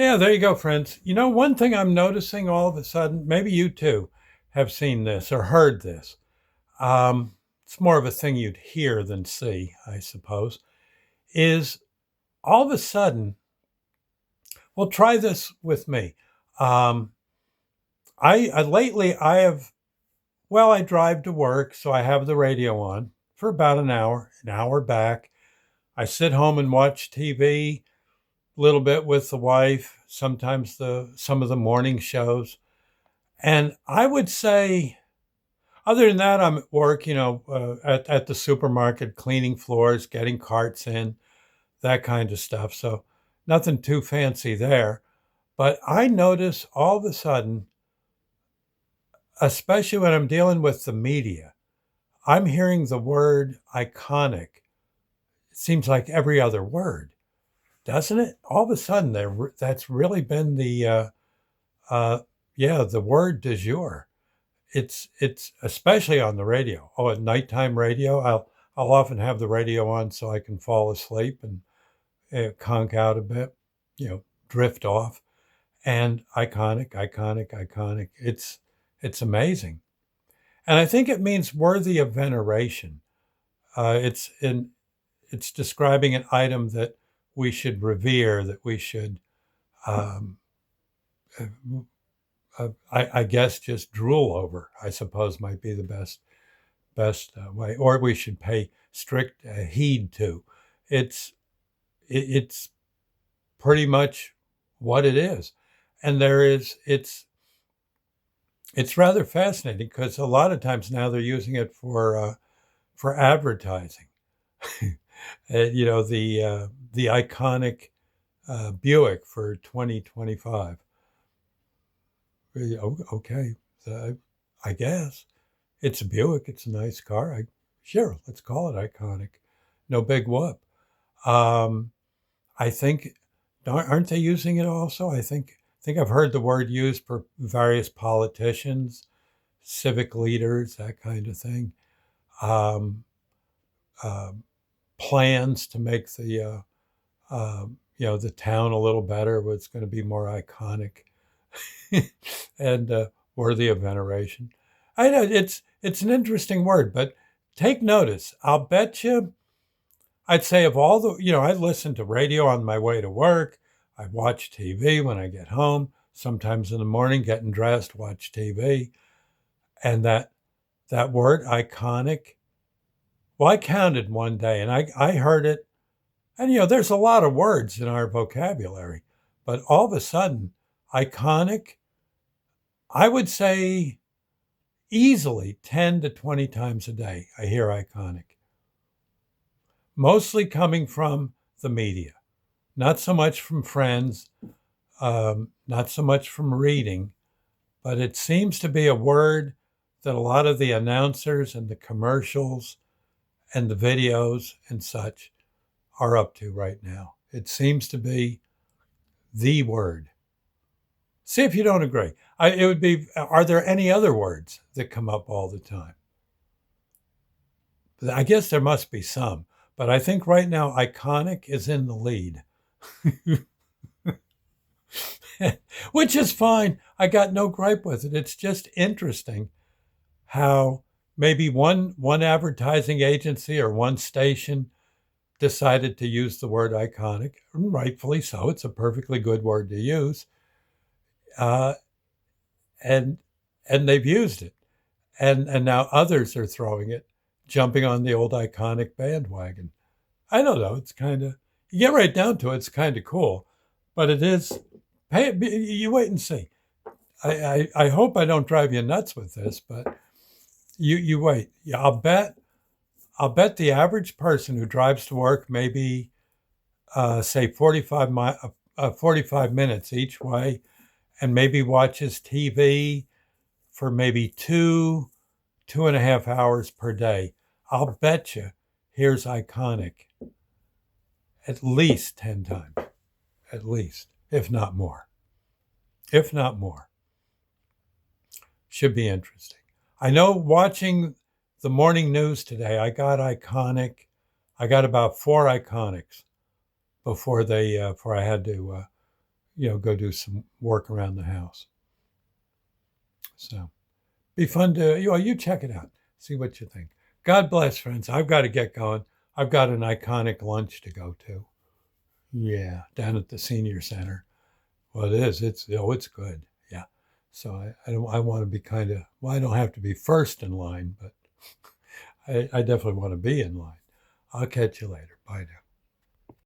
Yeah, there you go, friends. You know, one thing I'm noticing all of a sudden, maybe you too have seen this or heard this. It's more of a thing you'd hear than see, I suppose, is all of a sudden, well, try this with me. Um, I lately I have well, I drive to work, so I have the radio on for about an hour back. I sit home and watch TV a little bit with the wife, sometimes the some of the morning shows. And I would say, other than that, I'm at work, at the supermarket, cleaning floors, getting carts in, that kind of stuff. So nothing too fancy there. But I notice all of a sudden, especially when I'm dealing with the media, I'm hearing the word iconic. It seems like every other word, doesn't it? All of a sudden, that's really been uh, yeah, the word du jour. It's especially on the radio. Oh, at nighttime radio, I'll often have the radio on so I can fall asleep and conk out a bit, drift off. And iconic, iconic, iconic. It's amazing, and I think it means worthy of veneration. It's describing an item that we should revere, that we should, um, uh, I guess, just drool over. I suppose might be the best way, or we should pay strict heed to. It's it's pretty much what it is, and it's rather fascinating because a lot of times now they're using it for advertising. The iconic Buick for 2025. Okay, so I guess it's a Buick. It's a nice car. Sure, let's call it iconic. No big whoop. Um, I think aren't they using it also? I think I've heard the word used for various politicians, civic leaders, that kind of thing. Um, uh, Plans to make the town a little better. What's going to be more iconic and worthy of veneration. I know it's an interesting word, but take notice. I'll bet you I'd say of all I listen to radio on my way to work. I watch TV when I get home. Sometimes in the morning, getting dressed, watch TV. And that word iconic, well, I counted one day and I heard it. And, there's a lot of words in our vocabulary, but all of a sudden, iconic, I would say easily 10 to 20 times a day, I hear iconic, mostly coming from the media. Not so much from friends, not so much from reading, but it seems to be a word that a lot of the announcers and the commercials and the videos and such are up to right now. It seems to be the word. See if you don't agree. It would be, are there any other words that come up all the time? I guess there must be some, but I think right now iconic is in the lead. Which is fine. I got no gripe with it. It's just interesting how maybe one advertising agency or one station decided to use the word iconic, rightfully so. It's a perfectly good word to use, uh, and and they've used it, and now others are throwing it, jumping on the old iconic bandwagon. I don't know. It's kind of you get right down to it. It's kind of cool, but it is. Hey, you wait and see. I hope I don't drive you nuts with this, but you wait. Yeah, I'll bet the average person who drives to work maybe say 45 minutes each way, and maybe watches TV for maybe 2.5 hours per day. I'll bet you here's iconic at least 10 times, at least, if not more. If not more. Should be interesting. I know watching the morning news today, I got about four iconics before I had to, go do some work around the house. So be fun to, you check it out. See what you think. God bless, friends. I've got to get going. I've got an iconic lunch to go to. Yeah, down at the senior center. Well, it is. It's good. Yeah. So I want to be I don't have to be first in line, but I definitely want to be in line. I'll catch you later. Bye now.